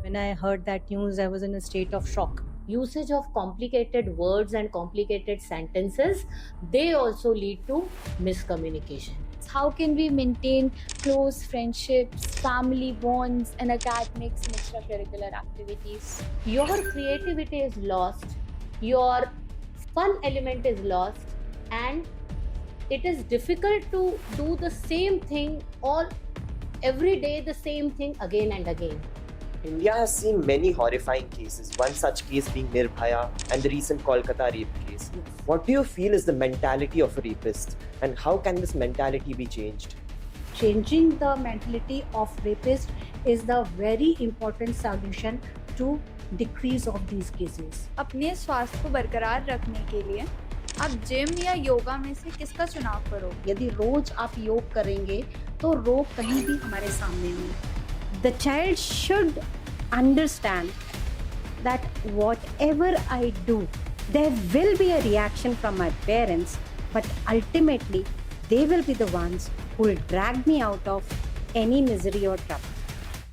When I heard that news, I was in a state of shock. Usage of complicated words and complicated sentences, they also lead to miscommunication. How can we maintain close friendships, family bonds, and academics and extracurricular activities? Your creativity is lost, your fun element is lost, and it is difficult to do the same thing all every day, the same thing again and again. India has seen many horrifying cases, one such case being Nirbhaya and the recent Kolkata rape case. What do you feel is the mentality of a rapist, and how can this mentality be changed? Changing the mentality of rapists is the very important solution to decrease of these cases. अपने स्वास्थ्य को बरकरार रखने के लिए आप gym या योगा में से किसका चुनाव करोगे? यदि रोज आप योग करेंगे तो रोग कहीं भी हमारे सामने नहीं. The child should understand that whatever I do, there will be a reaction from my parents, but ultimately they will be the ones who will drag me out of any misery or trouble.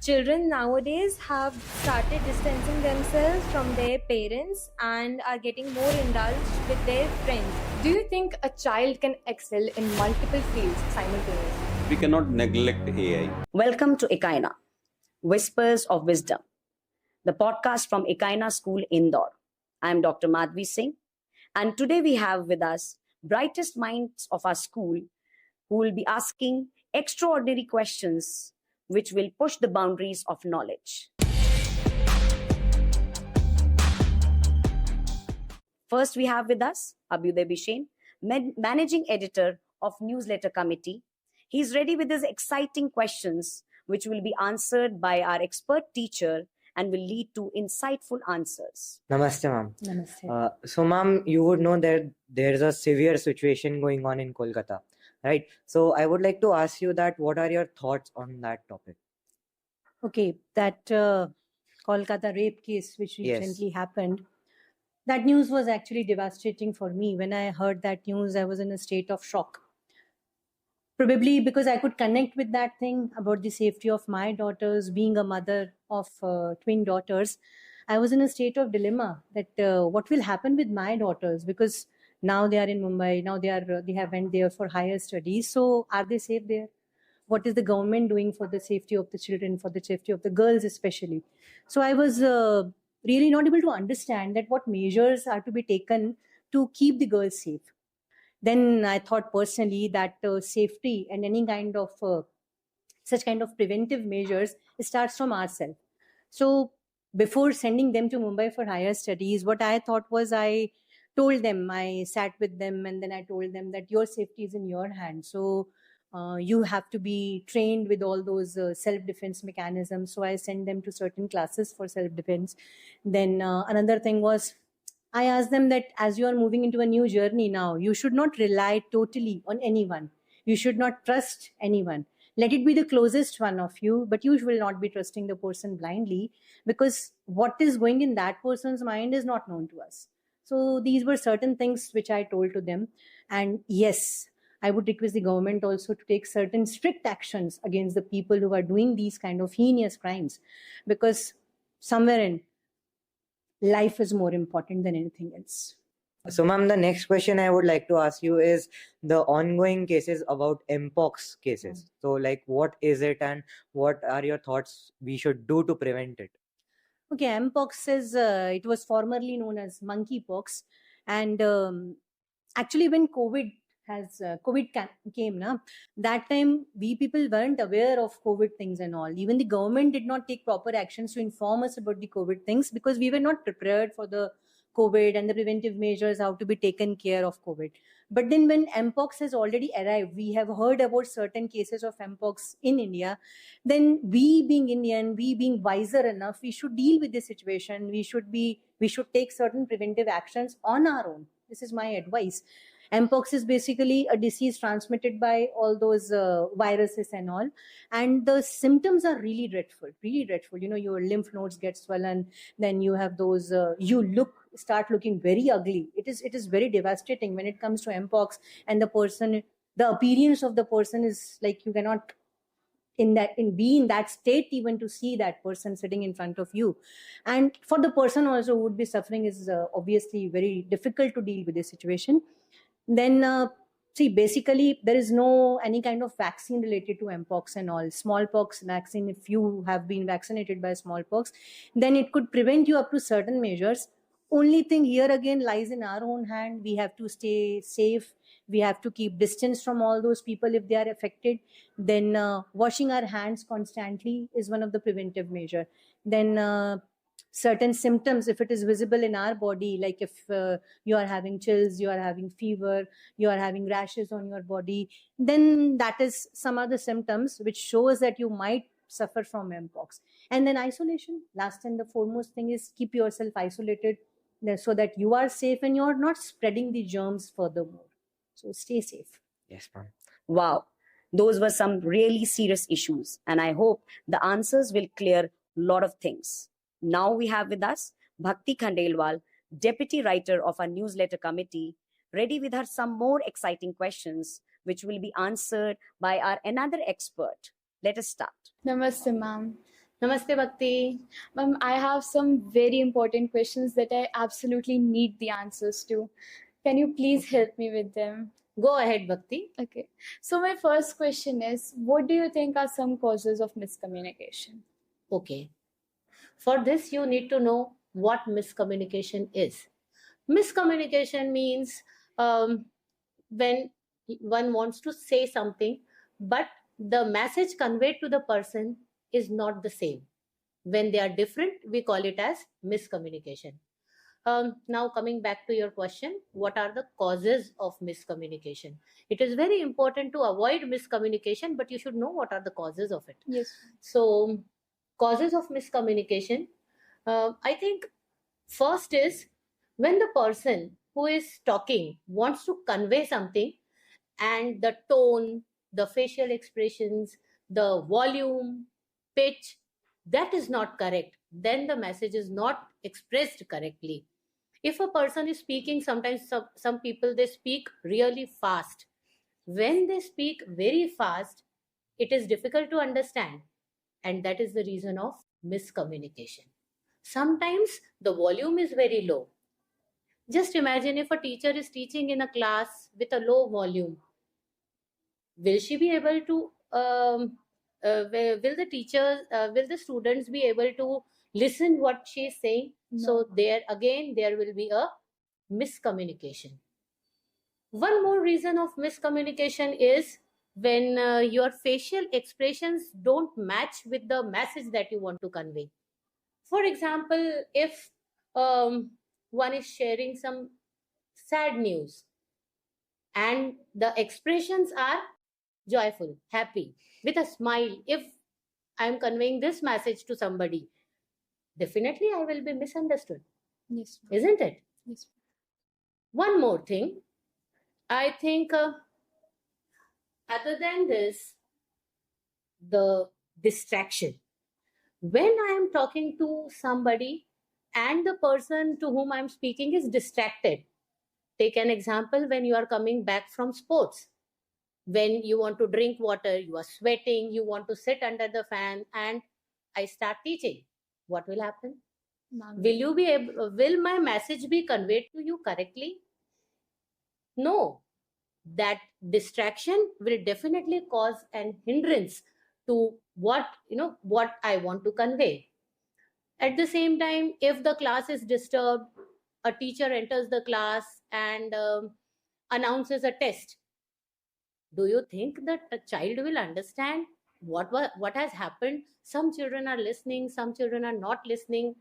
Children nowadays have started distancing themselves from their parents and are getting more indulged with their friends. Do you think a child can excel in multiple fields simultaneously? We cannot neglect AI. Welcome to Ekayanaa, Whispers of Wisdom, the podcast from Ekayanaa School, Indore. I am Dr. Madhvi Singh, and today we have with us brightest minds of our school who will be asking extraordinary questions which will push the boundaries of knowledge. First, we have with us Abhyuday Bishen, Managing Editor of Newsletter Committee. He's ready with his exciting questions, which will be answered by our expert teacher and will lead to insightful answers. Namaste, ma'am. Namaste. So, ma'am, you would know that there is a severe situation going on in Kolkata, right? So, I would like to ask you that what are your thoughts on that topic? Okay, that Kolkata rape case which Yes. recently happened, that news was actually devastating for me. When I heard that news, I was in a state of shock. Probably because I could connect with that thing about the safety of my daughters, being a mother of twin daughters. I was in a state of dilemma that what will happen with my daughters, because now they are in Mumbai, now they have went there for higher studies. So are they safe there? What is the government doing for the safety of the children, for the safety of the girls especially? So I was really not able to understand that what measures are to be taken to keep the girls safe. Then I thought personally that safety and any kind of such kind of preventive measures starts from ourselves. So before sending them to Mumbai for higher studies, what I thought was I told them, I sat with them and then I told them that your safety is in your hands. So you have to be trained with all those self-defense mechanisms. So I sent them to certain classes for self-defense. Then another thing was, I asked them that as you are moving into a new journey now, you should not rely totally on anyone. You should not trust anyone. Let it be the closest one of you, but you will not be trusting the person blindly, because what is going in that person's mind is not known to us. So these were certain things which I told to them. And yes, I would request the government also to take certain strict actions against the people who are doing these kind of heinous crimes, because somewhere in life is more important than anything else. So, ma'am, the next question I would like to ask you is the ongoing cases about Mpox cases. So, like, what is it and what are your thoughts we should do to prevent it? Okay, Mpox is, it was formerly known as monkeypox. And actually when COVID came, that time we people weren't aware of COVID things and all. Even the government did not take proper actions to inform us about the COVID things, because we were not prepared for the COVID and the preventive measures, how to be taken care of COVID. But then when Mpox has already arrived, we have heard about certain cases of Mpox in India, then we being Indian, we being wiser enough, we should deal with this situation. We should take certain preventive actions on our own. This is my advice. Mpox is basically a disease transmitted by all those viruses and all. And the symptoms are really dreadful, really dreadful. You know, your lymph nodes get swollen, then you have those, start looking very ugly. It is very devastating when it comes to Mpox, and the appearance of the person is like you cannot be in that state even to see that person sitting in front of you. And for the person also who would be suffering is obviously very difficult to deal with this situation. Then see, basically there is no any kind of vaccine related to mpox and all. Smallpox vaccine, if you have been vaccinated by smallpox, then it could prevent you up to certain measures. Only thing here again lies in our own hand. We have to stay safe. We have to keep distance from all those people if they are affected. Then washing our hands constantly is one of the preventive measure. Then certain symptoms, if it is visible in our body, like if you are having chills, you are having fever, you are having rashes on your body, then that is some other symptoms which shows that you might suffer from mpox. And then isolation, last and the foremost thing is keep yourself isolated so that you are safe and you're not spreading the germs furthermore. So stay safe. Yes, ma'am. Wow, those were some really serious issues, and I hope the answers will clear a lot of things. Now we have with us Bhakti Khandelwal, Deputy Writer of our newsletter committee, ready with her some more exciting questions, which will be answered by our another expert. Let us start. Namaste, ma'am. Namaste, Bhakti. Ma'am, I have some very important questions that I absolutely need the answers to. Can you please help me with them? Go ahead, Bhakti. Okay. So my first question is, what do you think are some causes of miscommunication? Okay. For this, you need to know what miscommunication is. Miscommunication means when one wants to say something, but the message conveyed to the person is not the same. When they are different, we call it as miscommunication. Now coming back to your question, what are the causes of miscommunication? It is very important to avoid miscommunication, but you should know what are the causes of it. Yes. So causes of miscommunication, I think first is when the person who is talking wants to convey something and the tone, the facial expressions, the volume, pitch, that is not correct, then the message is not expressed correctly. If a person is speaking, sometimes some people, they speak really fast. When they speak very fast, it is difficult to understand, and that is the reason of miscommunication. Sometimes the volume is very low. Just imagine if a teacher is teaching in a class with a low volume, will she be able to will the students be able to listen what she is saying? No. So there will be a miscommunication. One more reason of miscommunication is when your facial expressions don't match with the message that you want to convey. For example, if one is sharing some sad news and the expressions are joyful, happy, with a smile, if I am conveying this message to somebody, definitely I will be misunderstood. Yes. Isn't it? Yes. One more thing, I think other than this, the distraction. When I am talking to somebody and the person to whom I am speaking is distracted, take an example when you are coming back from sports. When you want to drink water, you are sweating, you want to sit under the fan, and I start teaching. What will happen? Ma'am. Will my message be conveyed to you correctly? No. That distraction will definitely cause an hindrance to what I want to convey. At the same time, if the class is disturbed, a teacher enters the class and announces a test. Do you think that a child will understand what has happened? Some children are listening, some children are not listening.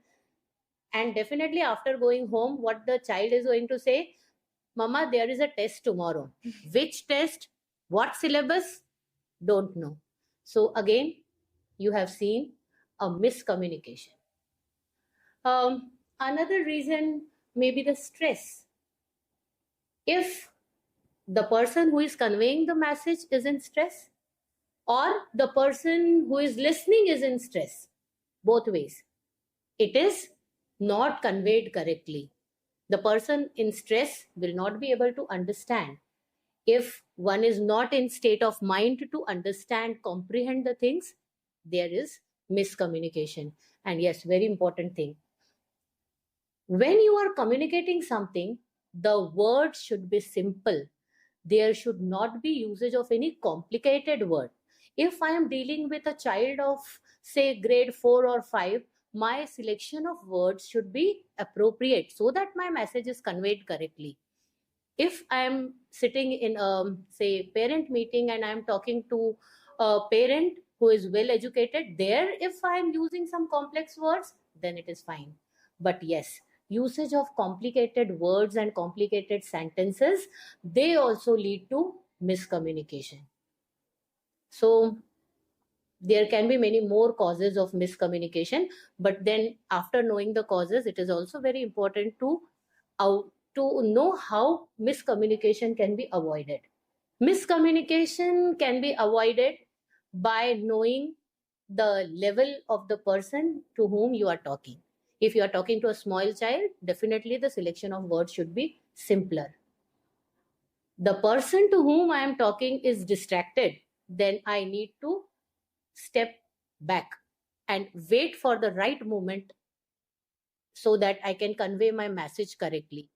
And definitely after going home, what the child is going to say, Mama, there is a test tomorrow. Which test? What syllabus? Don't know. So again, you have seen a miscommunication. Another reason may be the stress. If the person who is conveying the message is in stress, or the person who is listening is in stress, both ways, it is not conveyed correctly. The person in stress will not be able to understand. If one is not in state of mind to understand, comprehend the things, there is miscommunication. And yes, very important thing. When you are communicating something, the words should be simple. There should not be usage of any complicated word. If I am dealing with a child of, say, grade 4 or 5, my selection of words should be appropriate so that my message is conveyed correctly. If I am sitting in a, say, parent meeting and I am talking to a parent who is well educated, there if I am using some complex words, then it is fine. But yes, usage of complicated words and complicated sentences, they also lead to miscommunication. So there can be many more causes of miscommunication, but then after knowing the causes, it is also very important to know how miscommunication can be avoided. Miscommunication can be avoided by knowing the level of the person to whom you are talking. If you are talking to a small child, definitely the selection of words should be simpler. The person to whom I am talking is distracted, then I need to step back and wait for the right moment so that I can convey my message correctly.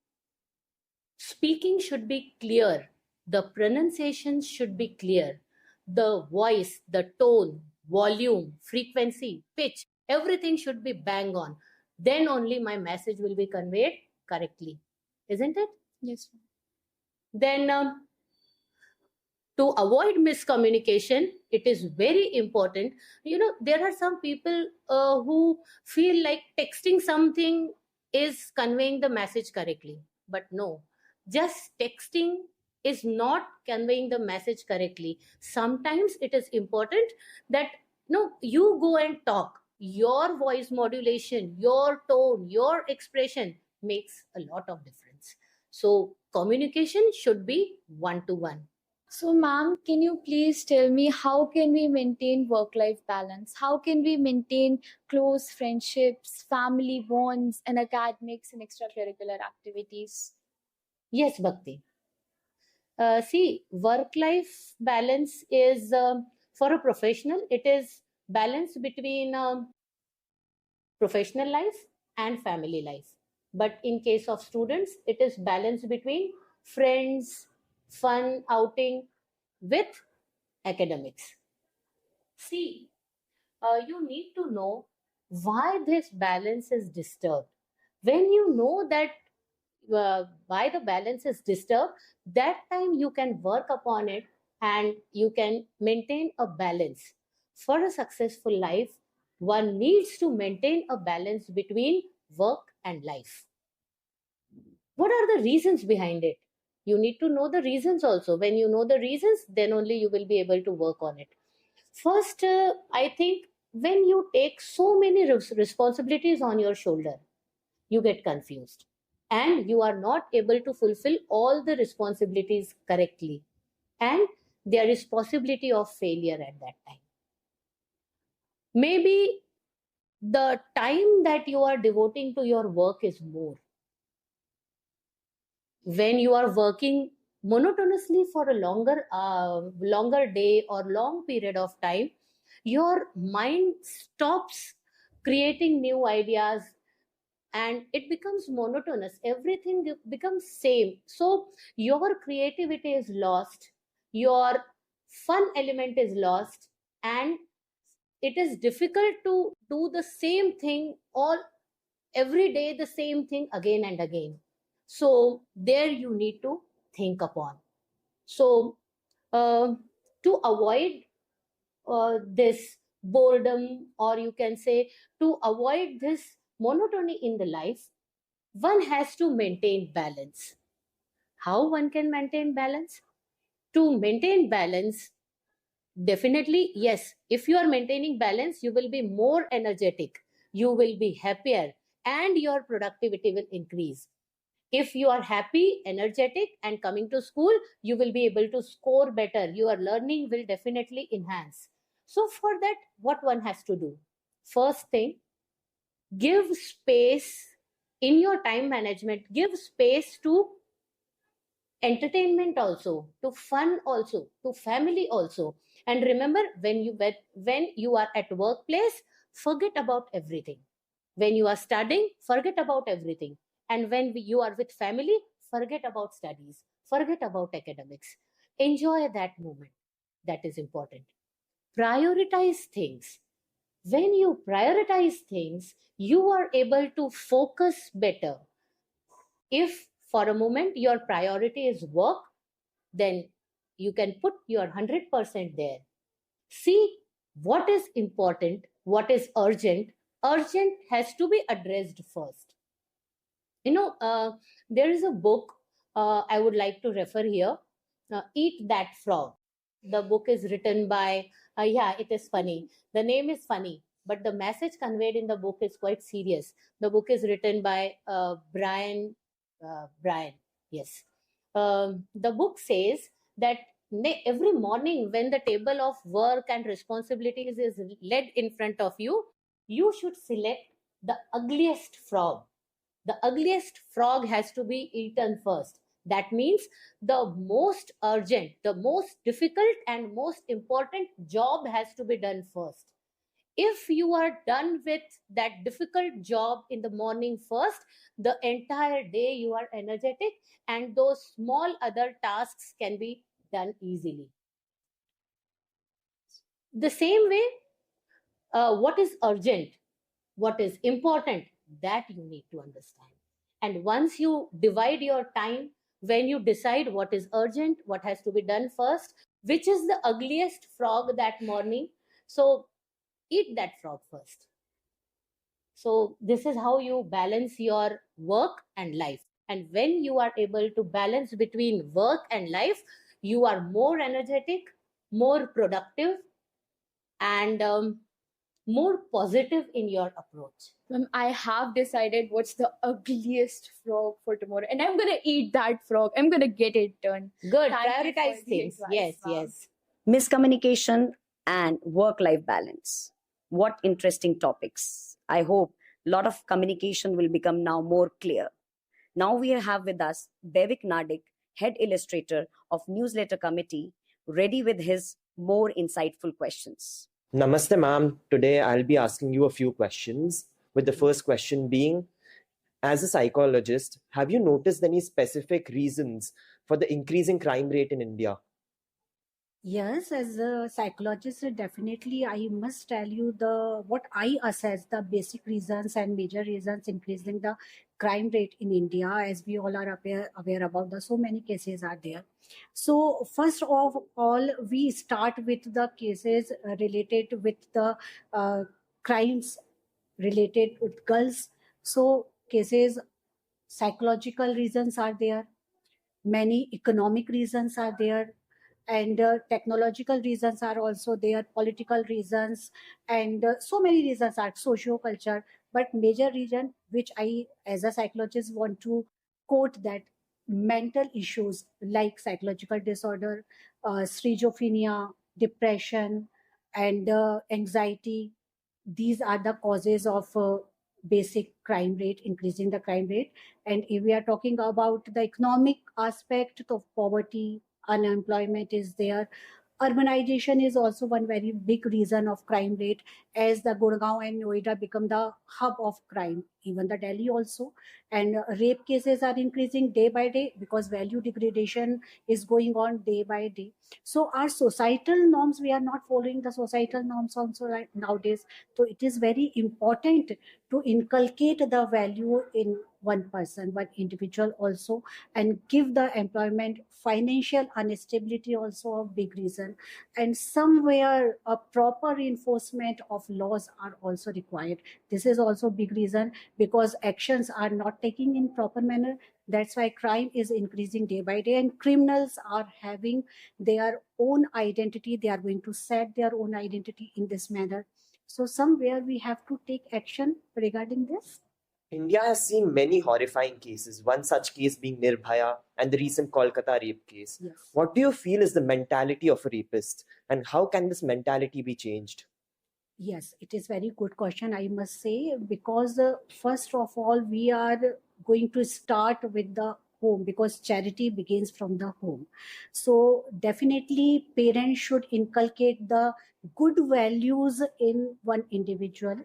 Speaking should be clear. The pronunciation should be clear. The voice, the tone, volume, frequency, pitch, everything should be bang on. Then only my message will be conveyed correctly. Isn't it? Yes. Then to avoid miscommunication, it is very important. There are some people who feel like texting something is conveying the message correctly. But no, just texting is not conveying the message correctly. Sometimes it is important that you go and talk. Your voice modulation, your tone, your expression makes a lot of difference. So communication should be one-to-one. So, ma'am, can you please tell me how can we maintain work-life balance? How can we maintain close friendships, family bonds, and academics and extracurricular activities? Yes, Bhakti. See, work-life balance is, for a professional, it is balance between professional life and family life. But in case of students, it is balance between friends, fun, outing with academics. See, you need to know why this balance is disturbed. When you know that why the balance is disturbed, that time you can work upon it and you can maintain a balance. For a successful life, one needs to maintain a balance between work and life. What are the reasons behind it? You need to know the reasons also. When you know the reasons, then only you will be able to work on it. First, I think when you take so many responsibilities on your shoulder, you get confused and you are not able to fulfill all the responsibilities correctly, and there is possibility of failure at that time. Maybe the time that you are devoting to your work is more. When you are working monotonously for a longer day or long period of time, your mind stops creating new ideas and it becomes monotonous. Everything becomes same. So your creativity is lost, your fun element is lost, and it is difficult to do the same thing all every day, the same thing again and again. So there you need to think upon. So to avoid this boredom, or you can say to avoid this monotony in the life, one has to maintain balance. How one can maintain balance? To maintain balance, definitely, yes, if you are maintaining balance, you will be more energetic, you will be happier, and your productivity will increase. If you are happy, energetic, and coming to school, you will be able to score better. Your learning will definitely enhance. So, for that, what one has to do? First thing, give space in your time management, give space to entertainment also, to fun also, to family also. And remember, when you are at workplace, forget about everything. When you are studying, forget about everything. And when you are with family, forget about studies, forget about academics. Enjoy that moment. That is important. Prioritize things. When you prioritize things, you are able to focus better. If for a moment your priority is work, then you can put your 100% there. See what is important, what is urgent. Urgent has to be addressed first. There is a book I would like to refer here, Eat That Frog. The book is written by, yeah, it is funny. The name is funny, but the message conveyed in the book is quite serious. The book is written by Brian, yes. The book says that every morning when the table of work and responsibilities is laid in front of you, you should select the ugliest frog. The ugliest frog has to be eaten first. That means the most urgent, the most difficult, and most important job has to be done first. If you are done with that difficult job in the morning first, the entire day you are energetic, and those small other tasks can be done easily. The same way, what is urgent, what is important, that you need to understand. And once you divide your time, when you decide what is urgent, what has to be done first, which is the ugliest frog that morning, so eat that frog first. So this is how you balance your work and life. And when you are able to balance between work and life, you are more energetic, more productive, and more positive in your approach. I have decided what's the ugliest frog for tomorrow, and I'm gonna eat that frog. I'm gonna get it done. Good. Thank you for Prioritize the things. advice, Yes, ma'am. yes. Miscommunication and work life balance. What interesting topics. I hope a lot of communication will become now more clear. Now we have with us Devik Nadik, head illustrator of Newsletter Committee, ready with his more insightful questions. Namaste, ma'am. Today I'll be asking you a few questions, with the first question being, as a psychologist, have you noticed any specific reasons for the increasing crime rate in India? Yes, as a psychologist, definitely I must tell you the what I assess the basic reasons and major reasons increasing the crime rate in India, as we all are aware about the so many cases are there. So first of all, we start with the cases related with the crimes related with girls. So cases, psychological reasons are there, many economic reasons are there, and technological reasons are also there, political reasons, and so many reasons are socio-culture. But major reason which I as a psychologist want to quote, that mental issues like psychological disorder, schizophrenia, depression, and anxiety, these are the causes of basic crime rate, increasing the crime rate. And if we are talking about the economic aspect of poverty, unemployment is there. Urbanization is also one very big reason of crime rate, as the Gurgaon and Noida become the hub of crime, even the Delhi also. And rape cases are increasing day by day because value degradation is going on day by day. So our societal norms, we are not following the societal norms also right nowadays. So it is very important to inculcate the value in one person, one individual also, and give the employment. Financial instability also a big reason, and somewhere a proper enforcement of laws are also required. This is also big reason, because actions are not taking in proper manner. That's why crime is increasing day by day, and criminals are having their own identity. They are going to set their own identity in this manner. So somewhere we have to take action regarding this. India has seen many horrifying cases, one such case being Nirbhaya and the recent Kolkata rape case. Yes. What do you feel is the mentality of a rapist, and how can this mentality be changed? Yes, it is very good question, I must say, because first of all, we are going to start with the home, because charity begins from the home. So definitely parents should inculcate the good values in one individual,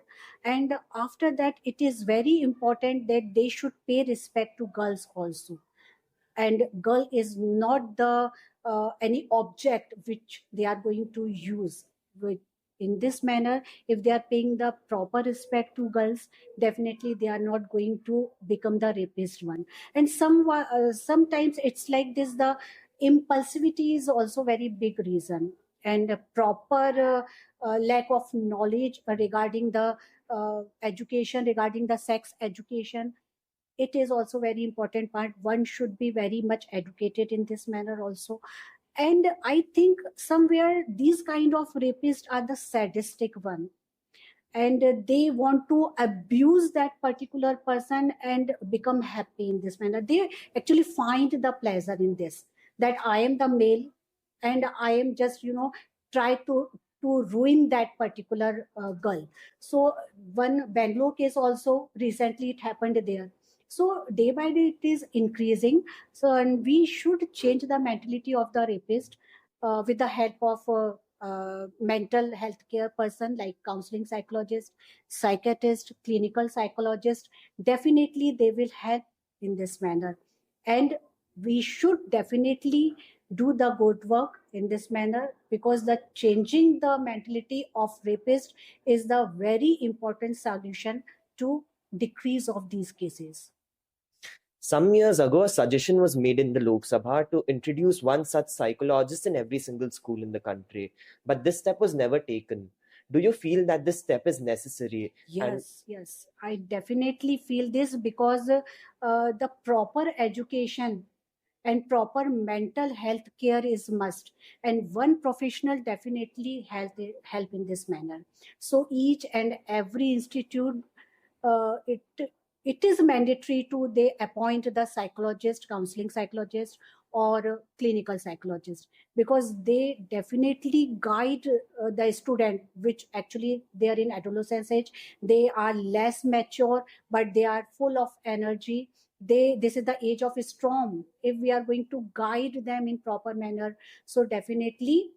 and after that it is very important that they should pay respect to girls also. And girl is not the any object which they are going to use with. In this manner, if they are paying the proper respect to girls, definitely they are not going to become the rapist one. And sometimes it's like this, the impulsivity is also very big reason, and a proper lack of knowledge regarding the education, regarding the sex education, it is also very important part. One should be very much educated in this manner also. And I think somewhere these kind of rapists are the sadistic one, and they want to abuse that particular person and become happy in this manner. They actually find the pleasure in this, that I am the male and I am just try to ruin that particular girl. So one Bangalore case also recently it happened there. So day by day it is increasing. So, and we should change the mentality of the rapist with the help of mental health care person like counseling psychologist, psychiatrist, clinical psychologist. Definitely they will help in this manner. And we should definitely do the good work in this manner, because the changing the mentality of rapist is the very important solution to decrease of these cases. Some years ago, a suggestion was made in the Lok Sabha to introduce one such psychologist in every single school in the country. But this step was never taken. Do you feel that this step is necessary? Yes, I definitely feel this, because the proper education and proper mental health care is must, and one professional definitely help in this manner. So each and every institute, it is mandatory to they appoint the psychologist, counseling psychologist, or clinical psychologist, because they definitely guide the student, which actually they are in adolescence age. They are less mature, but they are full of energy. This is the age of storm. If we are going to guide them in proper manner, so definitely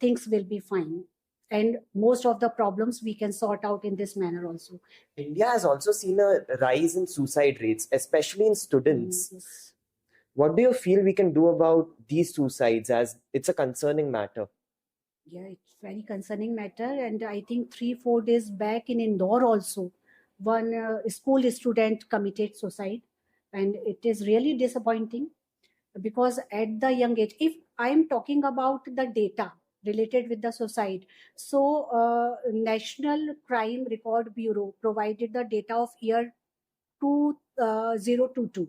things will be fine, and most of the problems we can sort out in this manner also. India has also seen a rise in suicide rates, especially in students. Yes. What do you feel we can do about these suicides, as it's a concerning matter? Yeah, it's very concerning matter. And I think 3-4 days back in Indore also, one school student committed suicide, and it is really disappointing, because at the young age, if I am talking about the data related with the suicide, so National Crime Record Bureau provided the data of year 2022,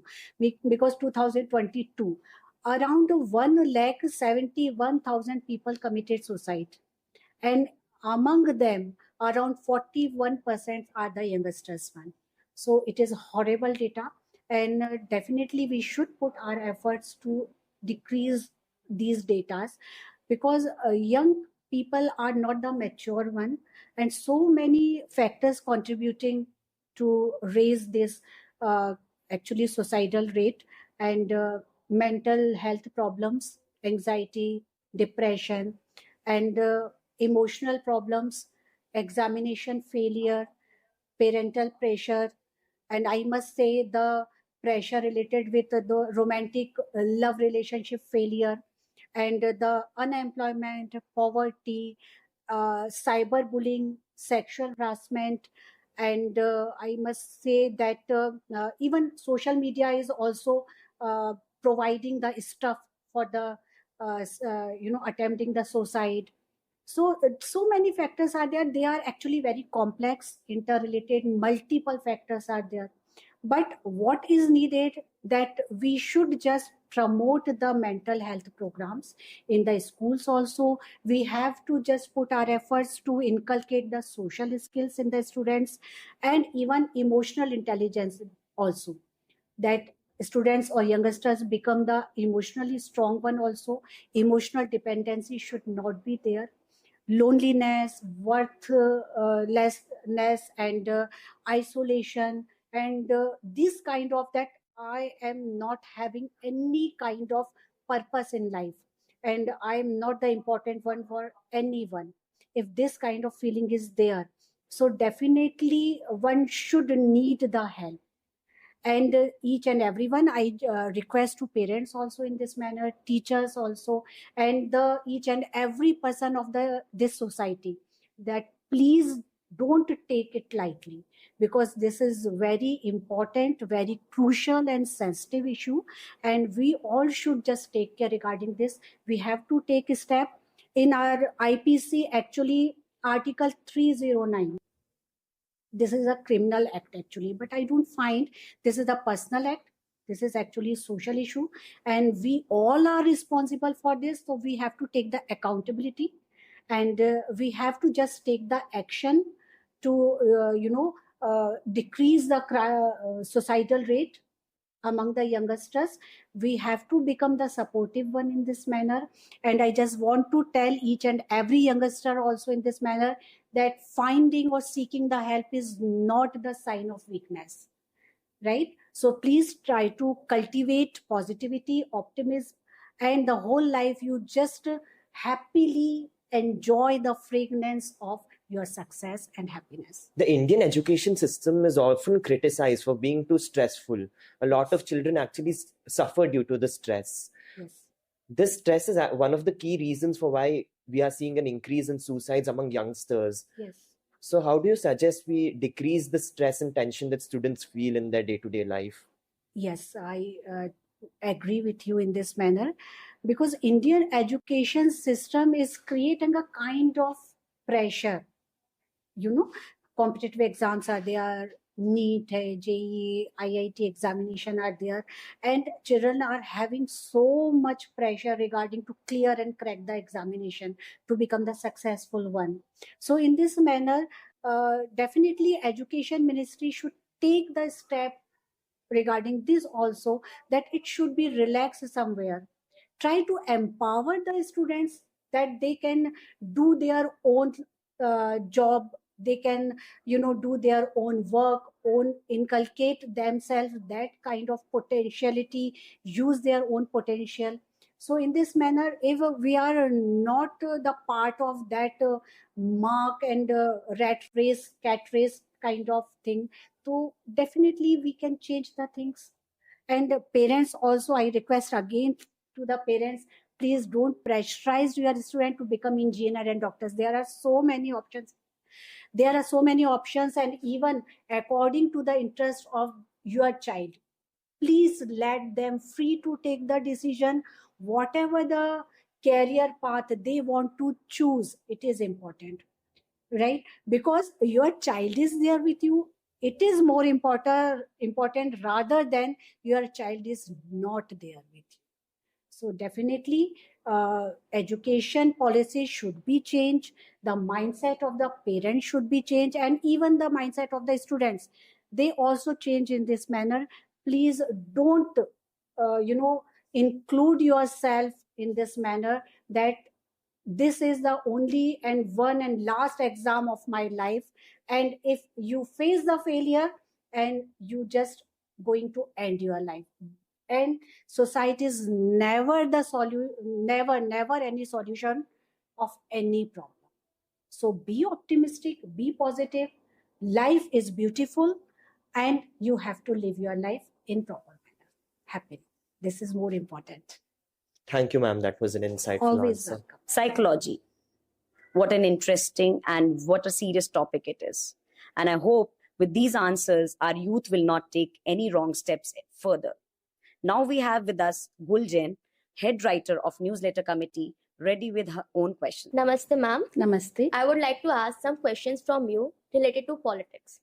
because 2022 around 1,71,000 people committed suicide, and among them around 41% are the youngsters one. So it is horrible data, and definitely we should put our efforts to decrease these datas, because young people are not the mature one, and so many factors contributing to raise this actually suicidal rate, and mental health problems, anxiety, depression, and emotional problems, examination failure, parental pressure, and I must say the pressure related with the romantic love relationship failure, and the unemployment, poverty, cyberbullying, sexual harassment, and I must say that even social media is also providing the stuff for the attempting the suicide. So so many factors are there. They are actually very complex, interrelated, multiple factors are there. But what is needed, that we should just promote the mental health programs in the schools also. We have to just put our efforts to inculcate the social skills in the students, and even emotional intelligence also, that students or youngsters become the emotionally strong one also. Emotional dependency should not be there. Loneliness, worthlessness, and isolation, and this kind of that I am not having any kind of purpose in life and I am not the important one for anyone. If this kind of feeling is there, so definitely one should need the help. And each and everyone, I request to parents also in this manner, teachers also, and the each and every person of the this society, that please don't take it lightly, because this is very important, very crucial and sensitive issue, and we all should just take care regarding this. We have to take a step in our IPC. Actually, article 309, this is a criminal act actually, but I don't find this is a personal act. This is actually a social issue, and we all are responsible for this, so we have to take the accountability, and we have to just take the action to decrease the societal rate among the youngsters. We have to become the supportive one in this manner, and I just want to tell each and every youngster also in this manner, that finding or seeking the help is not the sign of weakness, right? So please try to cultivate positivity, optimism, and the whole life you just happily enjoy the fragrance of your success and happiness. The Indian education system is often criticized for being too stressful. A lot of children actually suffer due to the stress. Yes. This stress is one of the key reasons for why we are seeing an increase in suicides among youngsters. Yes. So how do you suggest we decrease the stress and tension that students feel in their day-to-day life? Yes, I agree with you in this manner, because Indian education system is creating a kind of pressure. Competitive exams are there, NEET, JEE, IIT examination are there, and children are having so much pressure regarding to clear and crack the examination to become the successful one. So in this manner, definitely education ministry should take the step regarding this also, that it should be relaxed somewhere. Try to empower the students that they can do their own job, they can do their own work, own inculcate themselves that kind of potentiality, use their own potential. So in this manner, if we are not the part of that mark and rat race, cat race kind of thing, so definitely we can change the things. And parents also, I request again to the parents, please don't pressurize your student to become engineer and doctors. There are so many options, and even according to the interest of your child, please let them free to take the decision. Whatever the career path they want to choose, it is important, right? Because your child is there with you, it is more important rather than your child is not there with you. So definitely education policy should be changed, the mindset of the parents should be changed, and even the mindset of the students, they also change in this manner. Please don't include yourself in this manner, that this is the only and one and last exam of my life, and if you face the failure, and you just going to end your life, and society is never the never any solution of any problem. So be optimistic, be positive, life is beautiful, and you have to live your life in proper manner, happily. This is more important. Thank you, ma'am. That was an insightful Always answer. welcome. Psychology. What an interesting and what a serious topic it is. And I hope with these answers, our youth will not take any wrong steps further. Now we have with us Guljen, head writer of Newsletter Committee, ready with her own question. Namaste, ma'am. Namaste. I would like to ask some questions from you related to politics.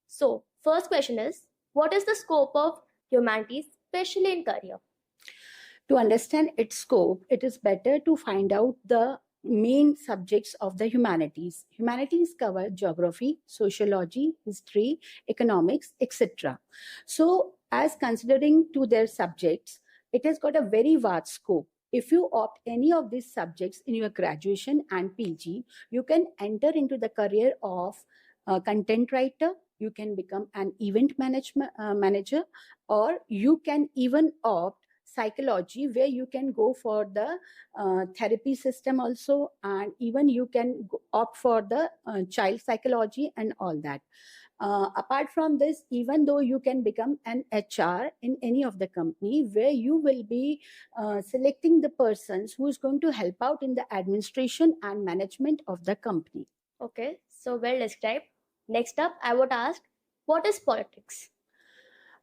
So, first question is, what is the scope of humanities, especially in career? To understand its scope, it is better to find out the main subjects of the humanities. Humanities cover geography, sociology, history, economics, etc. So, as considering to their subjects, it has got a very vast scope. If you opt any of these subjects in your graduation and PG, you can enter into the career of content writer, you can become an event manager, or you can even opt psychology, where you can go for the therapy system also, and even you can opt for the child psychology and all that. Apart from this, even though you can become an HR in any of the company, where you will be selecting the persons who is going to help out in the administration and management of the company. Okay, so well described. Next up, I would ask, what is politics?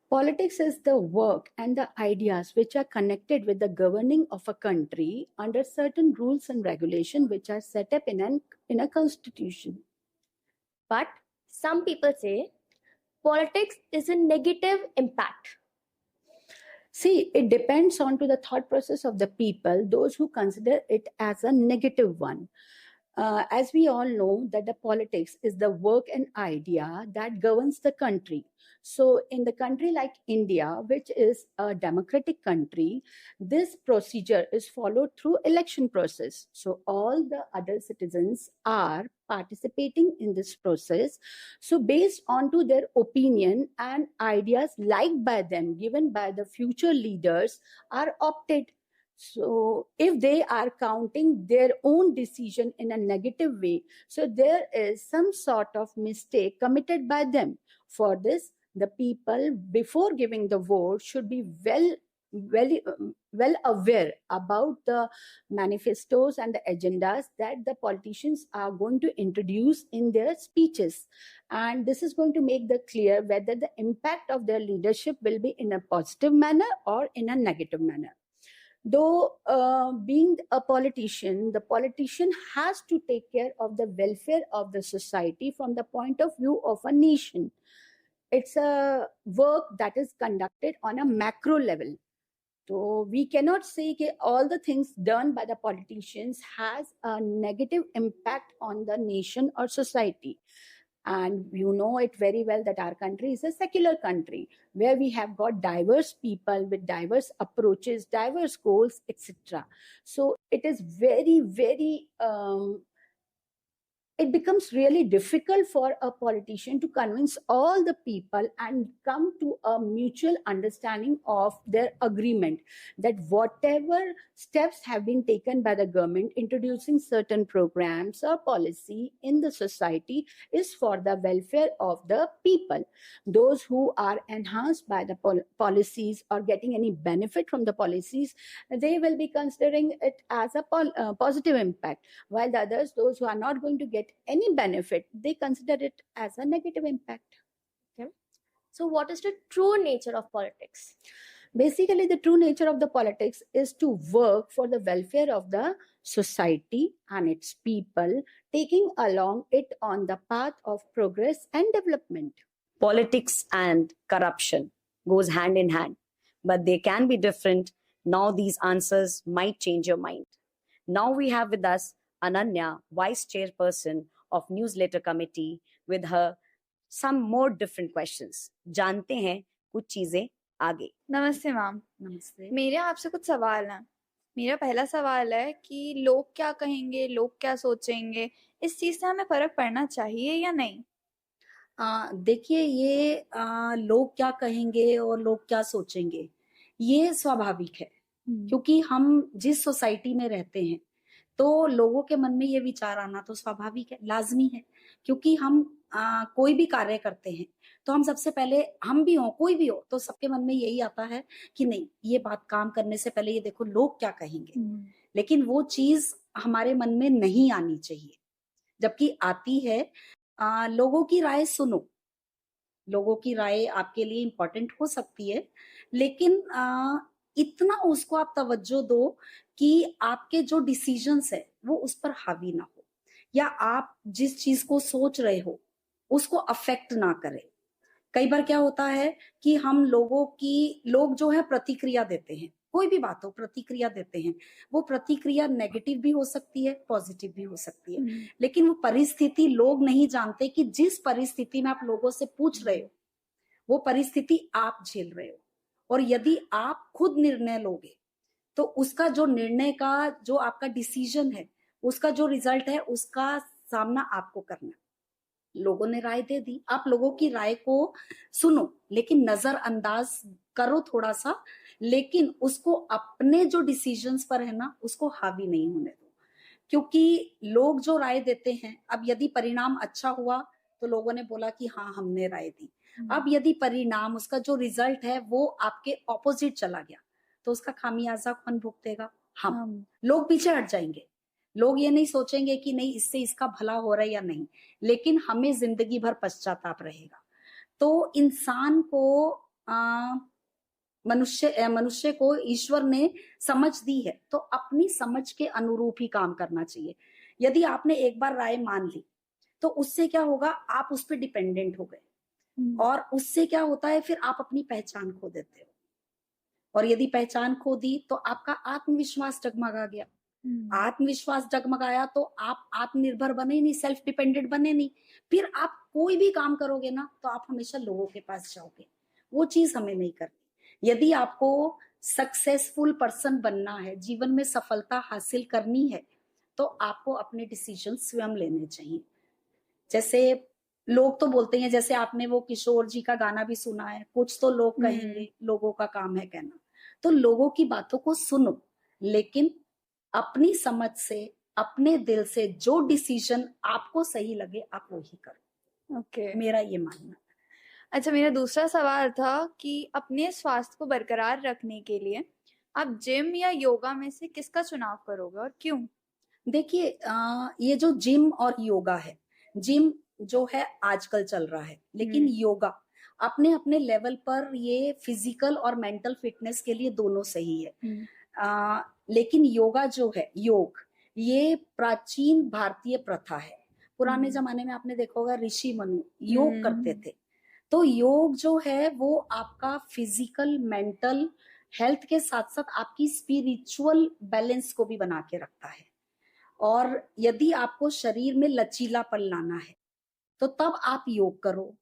Politics is the work and the ideas which are connected with the governing of a country under certain rules and regulation which are set up in a constitution. But some people say politics is a negative impact. See, it depends on to the thought process of the people, those who consider it as a negative one. As we all know that the politics is the work and idea that governs the country. So in the country like India, which is a democratic country, this procedure is followed through election process. So all the other citizens are participating in this process. So based on to their opinion and ideas liked by them, given by the future leaders, are opted. So if they are counting their own decision in a negative way, so there is some sort of mistake committed by them. For this, the people before giving the vote should be well aware about the manifestos and the agendas that the politicians are going to introduce in their speeches, and this is going to make the clear whether the impact of their leadership will be in a positive manner or in a negative manner. Though being a politician, the politician has to take care of the welfare of the society from the point of view of a nation. It's a work that is conducted on a macro level. So we cannot say that all the things done by the politicians has a negative impact on the nation or society. And you know it very well that our country is a secular country where we have got diverse people with diverse approaches, diverse goals, etc. So it is very it becomes really difficult for a politician to convince all the people and come to a mutual understanding of their agreement that whatever steps have been taken by the government introducing certain programs or policy in the society is for the welfare of the people. Those who are enhanced by the policies or getting any benefit from the policies, they will be considering it as a positive impact, while the others, those who are not going to get any benefit, they consider it as a negative impact. Okay. So what is the true nature of politics? Basically, the true nature of the politics is to work for the welfare of the society and its people, taking along it on the path of progress and development. Politics and corruption goes hand in hand, but they can be different. Now these answers might change your mind. Now we have with us Ananya, Vice Chairperson of Newsletter Committee, with her some more different questions. जानते हैं कुछ चीजें आगे. नमस्ते ma'am. नमस्ते. मेरे आपसे कुछ सवाल हैं. मेरा पहला सवाल है कि लोग क्या कहेंगे, लोग क्या सोचेंगे, इस चीज से हमें फर्क पड़ना चाहिए या नहीं? देखिए, ये लोग क्या कहेंगे और लोग क्या सोचेंगे, ये स्वाभाविक है, क्योंकि हम जिस सोसाइटी में रहते हैं तो लोगों के मन में ये विचार आना तो स्वाभाविक है, लाजमी है, क्योंकि हम कोई भी कार्य करते हैं तो हम सबसे पहले, हम भी हो कोई भी हो, तो सबके मन में यही आता है कि नहीं, ये बात काम करने से पहले ये देखो लोग क्या कहेंगे. लेकिन वो चीज हमारे मन में नहीं आनी चाहिए. जबकि आती है, लोगों की राय सुनो. लोगों की राय आपके लिए इम्पोर्टेंट हो सकती है, लेकिन इतना उसको आप तवज्जो दो कि आपके जो डिसीजंस है वो उस पर हावी ना हो, या आप जिस चीज को सोच रहे हो उसको अफेक्ट ना करे. कई बार क्या होता है कि हम लोग जो है प्रतिक्रिया देते हैं, कोई भी बात हो प्रतिक्रिया देते हैं. वो प्रतिक्रिया नेगेटिव भी हो सकती है, पॉजिटिव भी हो सकती है, लेकिन वो परिस्थिति लोग नहीं जानते कि जिस परिस्थिति में आप लोगों से पूछ रहे हो वो परिस्थिति आप झेल रहे हो. और यदि आप खुद निर्णय लोगे तो उसका जो निर्णय का जो आपका डिसीजन है, उसका जो रिजल्ट है, उसका सामना आपको करना. लोगों ने राय दे दी, आप लोगों की राय को सुनो, लेकिन नजरअंदाज करो थोड़ा सा, लेकिन उसको अपने जो डिसीजंस पर है ना उसको हावी नहीं होने दो। क्योंकि लोग जो राय देते हैं, अब यदि परिणाम अच्छा हुआ तो लोगों ने बोला कि हाँ हमने राय दी, अब यदि परिणाम उसका जो रिजल्ट है वो आपके ऑपोजिट चला गया तो उसका खामियाजा कौन भुगतेगा? हम। लोग पीछे हट जाएंगे, लोग ये नहीं सोचेंगे कि नहीं इससे इसका भला हो रहा है या नहीं, लेकिन हमें जिंदगी भर पश्चाताप रहेगा। तो इंसान को मनुष्य को ईश्वर ने समझ दी है, तो अपनी समझ के अनुरूप ही काम करना चाहिए। यदि आपने एक बार राय मान ली तो उससे क्या होगा, आप उस पर डिपेंडेंट हो गए, और उससे क्या होता है फिर आप अपनी पहचान खो देते हो, और यदि पहचान खो दी तो आपका आत्मविश्वास डगमगा गया। आत्मविश्वास डगमगाया तो आप आत्मनिर्भर बने नहीं, सेल्फ डिपेंडेंट बने नहीं, फिर आप कोई भी काम करोगे ना तो आप हमेशा लोगों के पास जाओगे। वो चीज हमें नहीं करनी। यदि आपको सक्सेसफुल पर्सन बनना है, जीवन में सफलता हासिल करनी है, तो आपको अपने डिसीजन स्वयं लेने चाहिए। जैसे लोग तो बोलते हैं, जैसे आपने वो किशोर जी का गाना भी सुना है, कुछ तो लोग कहेंगे, लोगों का काम है कहना। तो लोगों की बातों को सुनो, लेकिन अपनी समझ से, अपने दिल से जो डिसीजन आपको सही लगे आप वही करो। ओके, मेरा ये मानना। अच्छा, मेरा दूसरा सवाल था कि अपने स्वास्थ्य को बरकरार रखने के लिए आप जिम या योगा में से किसका चुनाव करोगे और क्यों? देखिए, ये जो जिम और योगा है, जिम जो है आजकल चल रहा है, लेकिन योगा अपने अपने लेवल पर ये फिजिकल और मेंटल फिटनेस के लिए दोनों सही है। लेकिन योगा जो है, योग, ये प्राचीन भारतीय प्रथा है। पुराने जमाने में आपने देखा होगा ऋषि मुनि योग करते थे। तो योग जो है वो आपका फिजिकल मेंटल हेल्थ के साथ साथ आपकी स्पिरिचुअल बैलेंस को भी बना के रखता है। और यदि आपको शरीर में लचीलापन लाना है तो तब आप योग करो।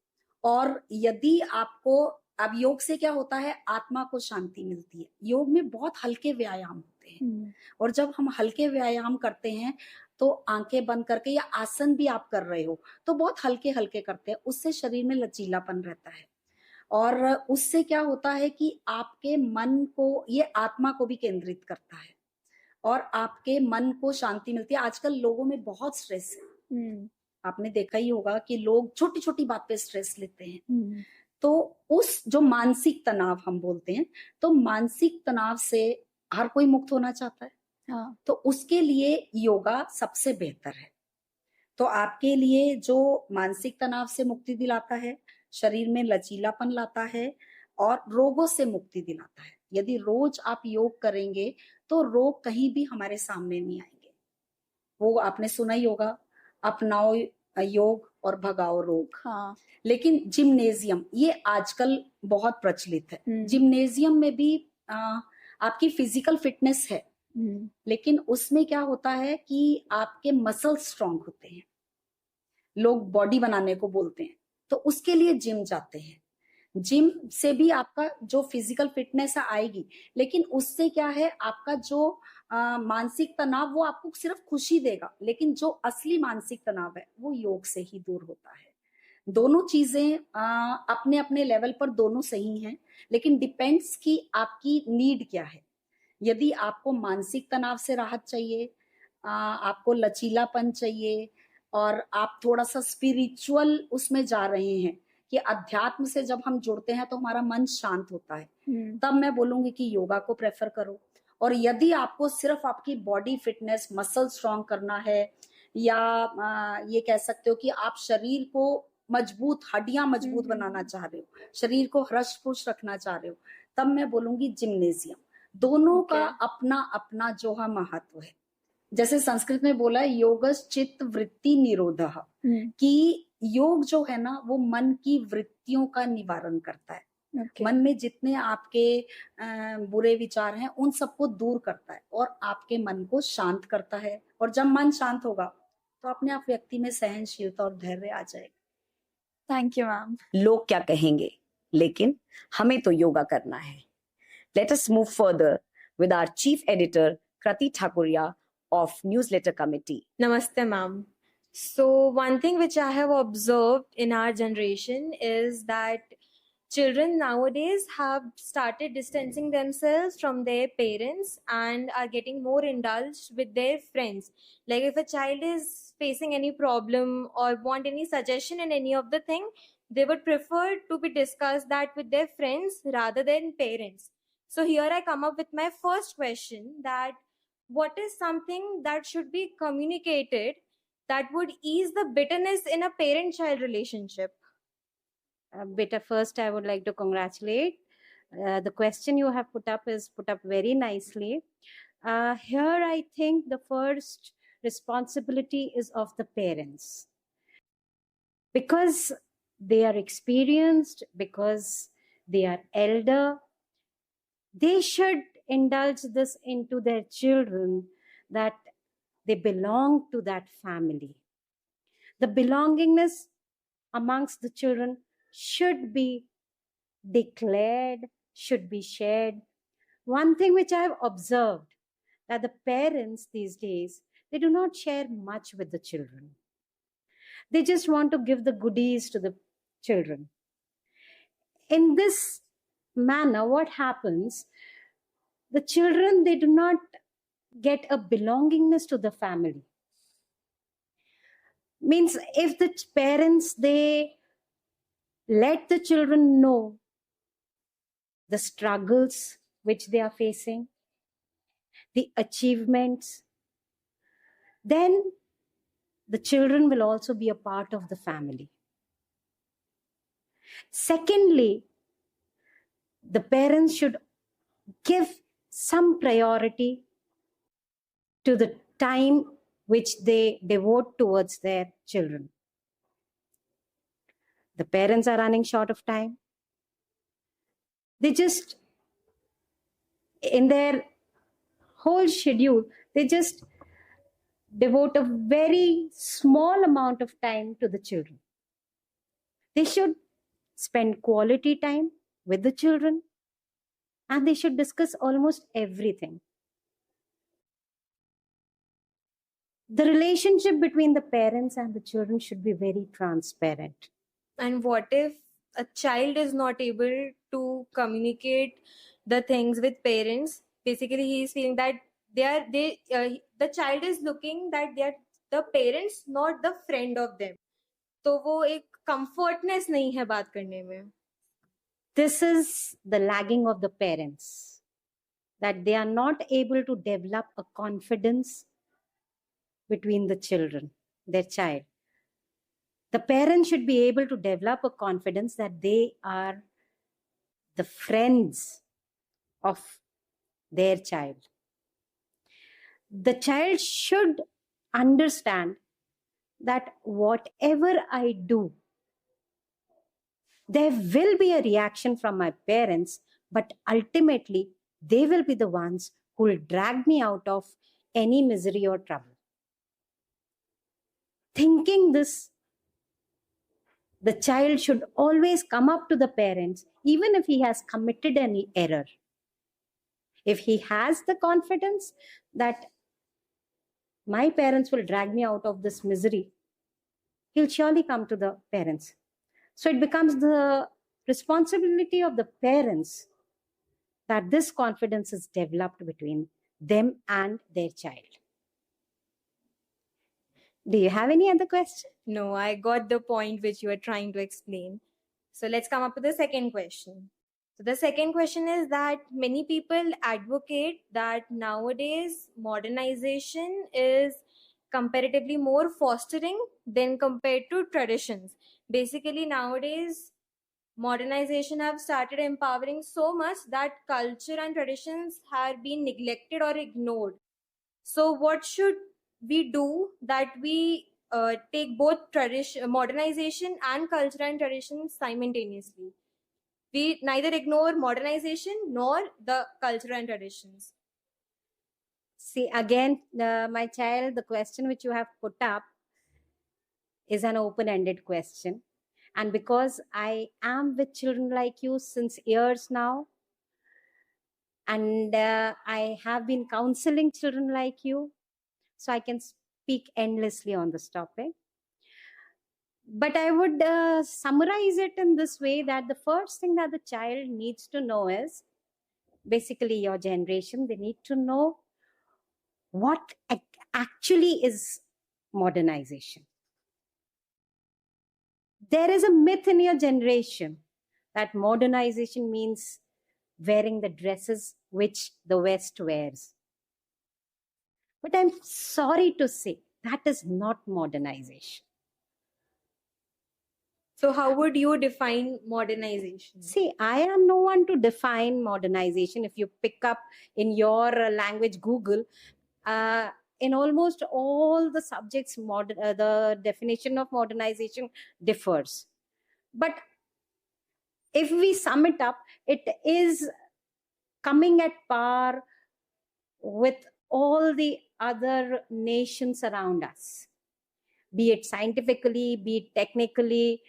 और यदि आपको, अब योग से क्या होता है, आत्मा को शांति मिलती है। योग में बहुत हल्के व्यायाम होते हैं, और जब हम हल्के व्यायाम करते हैं तो आंखें बंद करके, या आसन भी आप कर रहे हो तो बहुत हल्के हल्के करते हैं, उससे शरीर में लचीलापन रहता है। और उससे क्या होता है कि आपके मन को, ये आत्मा को भी केंद्रित करता है और आपके मन को शांति मिलती है। आजकल लोगों में बहुत स्ट्रेस है, आपने देखा ही होगा कि लोग छोटी छोटी बात पे स्ट्रेस लेते हैं। तो उस जो मानसिक तनाव हम बोलते हैं, तो मानसिक तनाव से हर कोई मुक्त होना चाहता है। हाँ। तो उसके लिए योगा सबसे बेहतर है। तो आपके लिए जो मानसिक तनाव से मुक्ति दिलाता है, शरीर में लचीलापन लाता है और रोगों से मुक्ति दिलाता है। यदि रोज आप योग करेंगे तो रोग कहीं भी हमारे सामने नहीं आएंगे। वो आपने सुना ही होगा, अपनाओ योग और भगाओ रोग। हाँ। लेकिन जिम्नेजियम ये आजकल बहुत प्रचलित है। जिम्नेजियम में भी आपकी फिजिकल फिटनेस है, लेकिन उसमें क्या होता है कि आपके मसल स्ट्रांग होते हैं। लोग बॉडी बनाने को बोलते हैं, तो उसके लिए जिम जाते हैं। जिम से भी आपका जो फिजिकल फिटनेस आएगी, लेकिन उससे क्या है, आपका जो मानसिक तनाव वो आपको सिर्फ खुशी देगा, लेकिन जो असली मानसिक तनाव है वो योग से ही दूर होता है। दोनों चीजें अपने अपने लेवल पर दोनों सही हैं, लेकिन डिपेंड्स कि आपकी नीड क्या है। यदि आपको मानसिक तनाव से राहत चाहिए, आपको लचीलापन चाहिए, और आप थोड़ा सा स्पिरिचुअल उसमें जा रहे हैं कि अध्यात्म से जब हम जुड़ते हैं तो हमारा मन शांत होता है, तब मैं बोलूंगी कि योगा को प्रेफर करो। और यदि आपको सिर्फ आपकी बॉडी फिटनेस, मसल स्ट्रांग करना है, या ये कह सकते हो कि आप शरीर को मजबूत, हड्डियां मजबूत बनाना चाह रहे हो, शरीर को हृष्ट पुष्ट रखना चाह रहे हो, तब मैं बोलूंगी जिम्नेजियम। दोनों का अपना अपना जो है महत्व है। जैसे संस्कृत में बोला है योगस चित्त वृत्ति निरोधः, कि योग जो है ना वो मन की वृत्तियों का निवारण करता है। मन में जितने आपके बुरे विचार हैं उन सबको दूर करता है और आपके मन को शांत करता है। और जब मन शांत होगा तो अपने आप व्यक्ति में सहनशीलता और धैर्य आ जाएगा। Thank you ma'am. लोग क्या कहेंगे, लेकिन हमें तो योगा करना है। Let us move further with our chief editor Kriti Thakuria of newsletter committee. Namaste, ma'am. So, one thing which I have observed in our generation is that children nowadays have started distancing themselves from their parents and are getting more indulged with their friends. Like, if a child is facing any problem or want any suggestion in any of the thing, they would prefer to be discussed that with their friends rather than parents. So, here I come up with my first question, that what is something that should be communicated that would ease the bitterness in a parent child relationship? Beta, first I would like to congratulate. The question you have put up is put up very nicely. Here I think the first responsibility is of the parents, because they are experienced, because they are elder. They should indulge this into their children, that they belong to that family. The belongingness amongst the children should be declared, should be shared. One thing which I have observed, that the parents these days, they do not share much with the children. They just want to give the goodies to the children. In this manner, what happens? The children, they do not get a belongingness to the family. Means if the parents, they let the children know the struggles which they are facing, the achievements, then the children will also be a part of the family. Secondly, the parents should give some priority to the time which they devote towards their children. The parents are running short of time. They just, in their whole schedule, they just devote a very small amount of time to the children. They should spend quality time with the children, and they should discuss almost everything. The relationship between the parents and the children should be very transparent. And what if a child is not able to communicate the things with parents? Basically, he is feeling that the child is looking that they are the parents, not the friend of them. तो वो एक comfortness नहीं है बात करने में. This is the lagging of the parents, that they are not able to develop a confidence between the children, their child. The parents should be able to develop a confidence that they are the friends of their child. The child should understand that whatever I do, there will be a reaction from my parents, but ultimately they will be the ones who will drag me out of any misery or trouble. Thinking this, the child should always come up to the parents, even if he has committed any error. If he has the confidence that my parents will drag me out of this misery, he'll surely come to the parents. So it becomes the responsibility of the parents that this confidence is developed between them and their child. Do you have any other question? No, I got the point which you are trying to explain. So let's come up with the second question. So the second question is that many people advocate that nowadays modernization is comparatively more fostering than compared to traditions. Basically, nowadays modernization have started empowering so much that culture and traditions have been neglected or ignored. So what should we do that we take both modernization and culture and traditions simultaneously? We neither ignore modernization nor the culture and traditions. See, again, my child, the question which you have put up is an open-ended question. And because I am with children like you since years now, and I have been counseling children like you, so I can speak endlessly on this topic. But I would summarize it in this way, that the first thing that the child needs to know is, basically your generation, they need to know what actually is modernization. There is a myth in your generation that modernization means wearing the dresses which the West wears. But I'm sorry to say, that is not modernization. So, how would you define modernization? See, I am no one to define modernization. If you pick up in your language Google, in almost all the subjects, the definition of modernization differs. But if we sum it up, it is coming at par with all the other nations around us, be it scientifically, be it technically,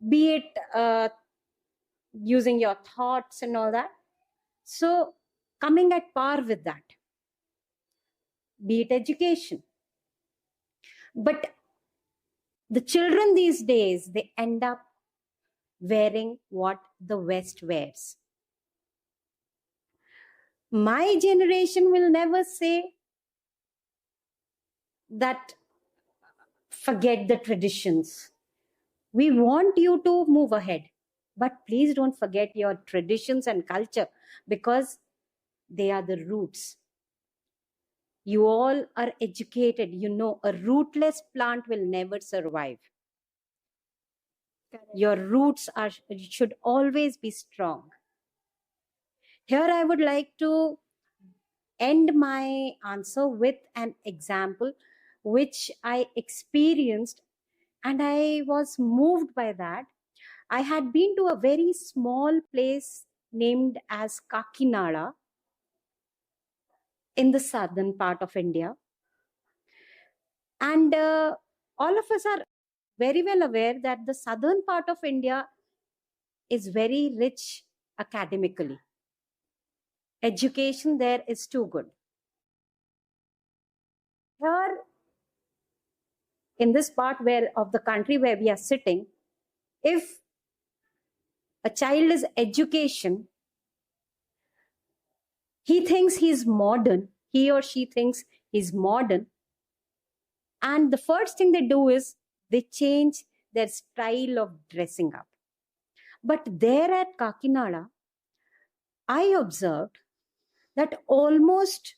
be it using your thoughts and all that. So coming at par with that, be it education. But the children these days, they end up wearing what the West wears. My generation will never say that forget the traditions. We want you to move ahead, but please don't forget your traditions and culture, because they are the roots. You all are educated. You know, a rootless plant will never survive. Correct. Your roots should always be strong. Here I would like to end my answer with an example which I experienced, and I was moved by that. I had been to a very small place named as Kakinada in the southern part of India. And all of us are very well aware that the southern part of India is very rich academically. Education there is too good. Here, in this part of the country where we are sitting, if a child is education, he thinks he's modern, he or she thinks he's modern, and the first thing they do is they change their style of dressing up. But there at Kakinada, I observed that almost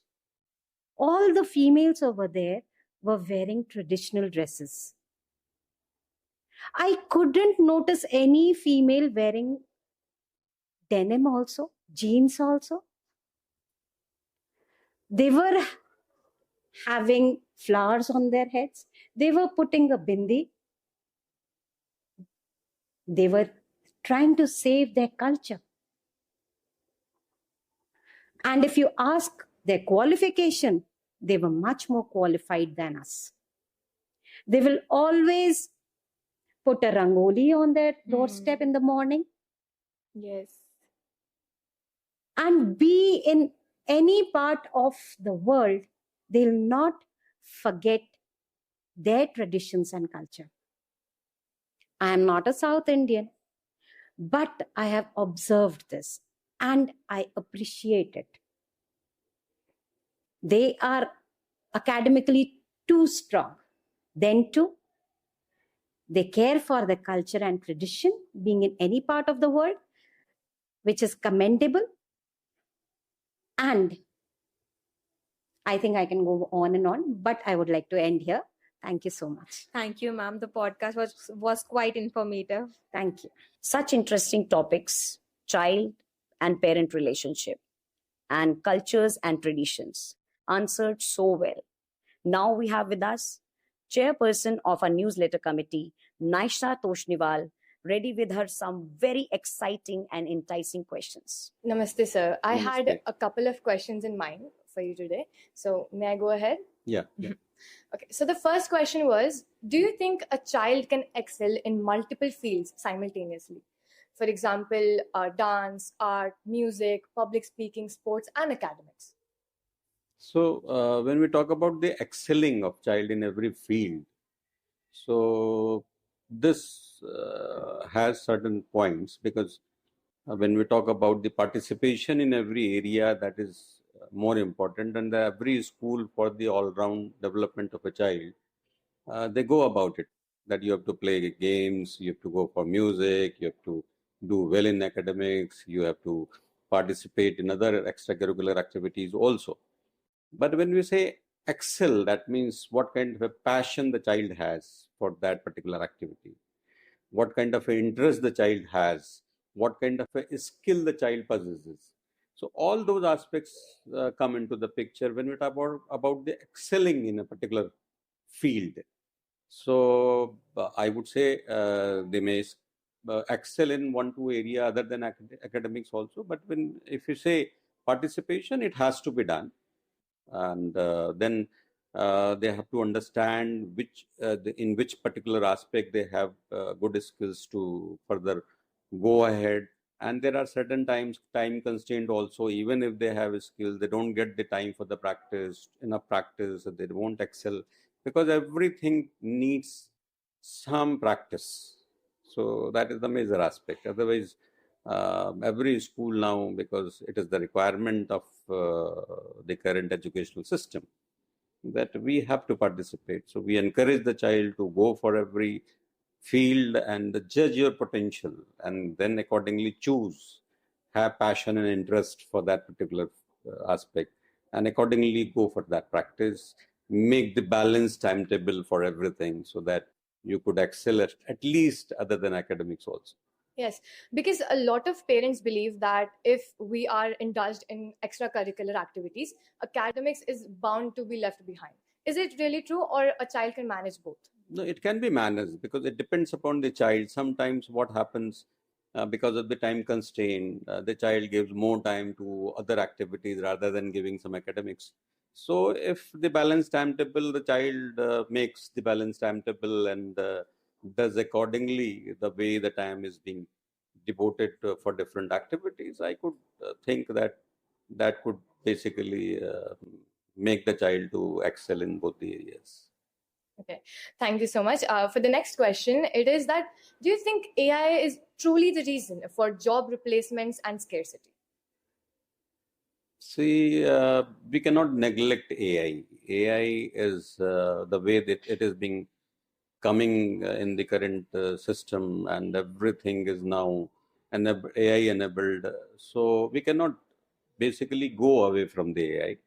all the females over there were wearing traditional dresses. I couldn't notice any female wearing denim also, jeans also. They were having flowers on their heads. They were putting a bindi. They were trying to save their culture. And if you ask their qualification, they were much more qualified than us. They will always put a rangoli on their doorstep in the morning. Yes. And be in any part of the world, they'll not forget their traditions and culture. I am not a South Indian, but I have observed this and I appreciate it. They are academically too strong. Then too, they care for the culture and tradition, being in any part of the world, which is commendable. And I think I can go on and on, but I would like to end here. Thank you so much. Thank you, ma'am. The podcast was quite informative. Thank you. Such interesting topics: child and parent relationship, and cultures and traditions, answered so well. Now we have with us chairperson of our newsletter committee, Naisha Toshniwal, ready with her some very exciting and enticing questions. Namaste, sir. I Namaste. had a couple of questions in mind for you today. So, may I go ahead? Yeah. Okay. So, the first question was, do you think a child can excel in multiple fields simultaneously? For example, dance, art, music, public speaking, sports, and academics. So when we talk about the excelling of child in every field, so this has certain points, because when we talk about the participation in every area, that is more important, and every school for the all-round development of a child, they go about it, that you have to play games, you have to go for music, you have to do well in academics, you have to participate in other extracurricular activities also. But when we say excel, that means what kind of a passion the child has for that particular activity, what kind of an interest the child has, what kind of a skill the child possesses. So all those aspects come into the picture when we talk about the excelling in a particular field. So I would say they may excel in one, two area other than academics also. But if you say participation, it has to be done, and then they have to understand in which particular aspect they have good skills to further go ahead. And there are certain time constraint also. Even if they have a skill, they don't get the time for the enough practice, they won't excel, because everything needs some practice. So that is the major aspect. Otherwise, every school now, because it is the requirement of the current educational system, that we have to participate. So we encourage the child to go for every field and judge your potential, and then accordingly choose, have passion and interest for that particular aspect, and accordingly go for that practice. Make the balanced timetable for everything, so that you could excel at least other than academics also. Yes, because a lot of parents believe that if we are indulged in extracurricular activities, academics is bound to be left behind. Is it really true, or a child can manage both? No, it can be managed, because it depends upon the child. Sometimes what happens, because of the time constraint, the child gives more time to other activities rather than giving some academics. So if the balanced timetable, the child makes the balanced timetable and does accordingly the way the time is being devoted for different activities, I could think that that could basically make the child to excel in both the areas. Okay, thank you so much. For the next question, it is that, do you think AI is truly the reason for job replacements and scarcity? See, we cannot neglect AI. AI is the way that it is being coming in the current system, and everything is now AI enabled. So we cannot basically go away from the AI.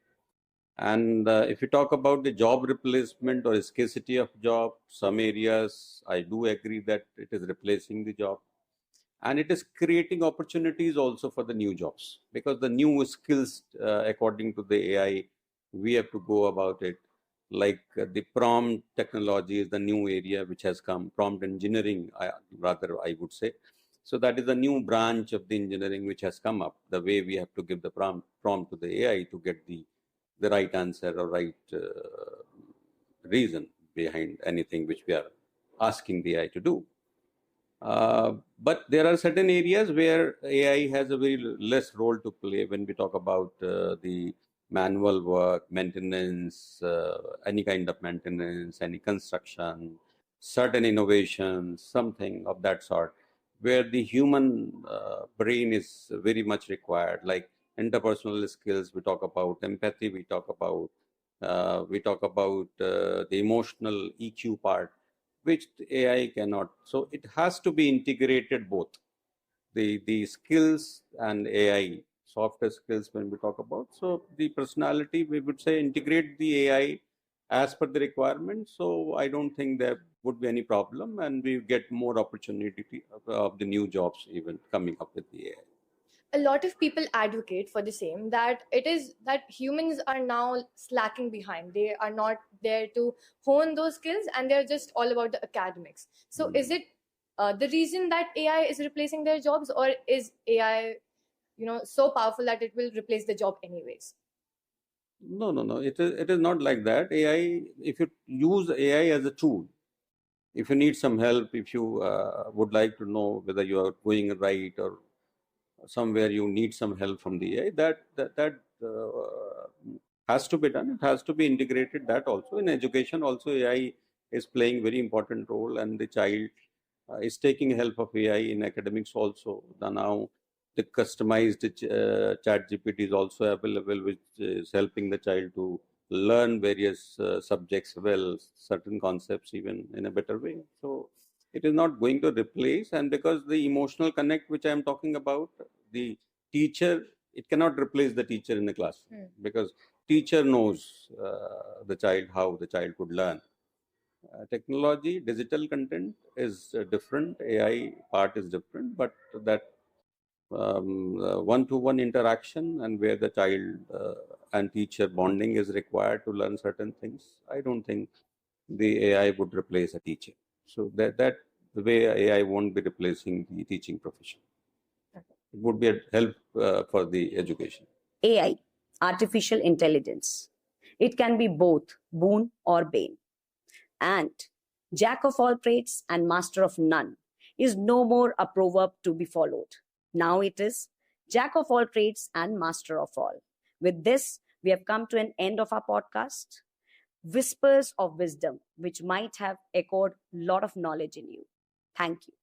And if you talk about the job replacement or scarcity of job, some areas I do agree that it is replacing the job, and it is creating opportunities also for the new jobs, because the new skills, according to the AI, we have to go about it. Like the prompt technology is the new area which has come, prompt engineering, rather I would say. So that is a new branch of the engineering which has come up, the way we have to give the prompt to the AI to get the right answer or right reason behind anything which we are asking the AI to do. But there are certain areas where AI has a very less role to play when we talk about the manual work, maintenance, any kind of maintenance, any construction, certain innovations, something of that sort, where the human brain is very much required, like interpersonal skills. We talk about empathy. We talk about the emotional EQ part, which AI cannot. So it has to be integrated, both the skills and AI, softer skills when we talk about. So the personality, we would say, integrate the AI as per the requirement. So I don't think there would be any problem, and we get more opportunity of the new jobs even coming up with the AI. A lot of people advocate for the same, that it is that humans are now slacking behind. They are not there to hone those skills, and they're just all about the academics. So is it the reason that AI is replacing their jobs, or is AI so powerful that it will replace the job anyways? No. It is not like that. AI, if you use AI as a tool, if you need some help, if you would like to know whether you are going right, or somewhere you need some help from the AI, that has to be done. It has to be integrated. That also in education, also AI is playing very important role, and the child is taking help of AI in academics also. Now the customized chat GPT is also available, which is helping the child to learn various subjects well, certain concepts even in a better way. So it is not going to replace, and because the emotional connect which I am talking about, the teacher, it cannot replace the teacher in the classroom, because teacher knows the child, how the child could learn. Technology, digital content is different, AI part is different, but that one-to-one interaction and where the child and teacher bonding is required to learn certain things, I don't think the AI would replace a teacher. So that the way AI won't be replacing the teaching profession. It would be a help for the education. AI, artificial intelligence. It can be both boon or bane. And jack of all trades and master of none is no more a proverb to be followed. Now it is jack of all trades and master of all. With this, we have come to an end of our podcast. Whispers of wisdom, which might have echoed a lot of knowledge in you. Thank you.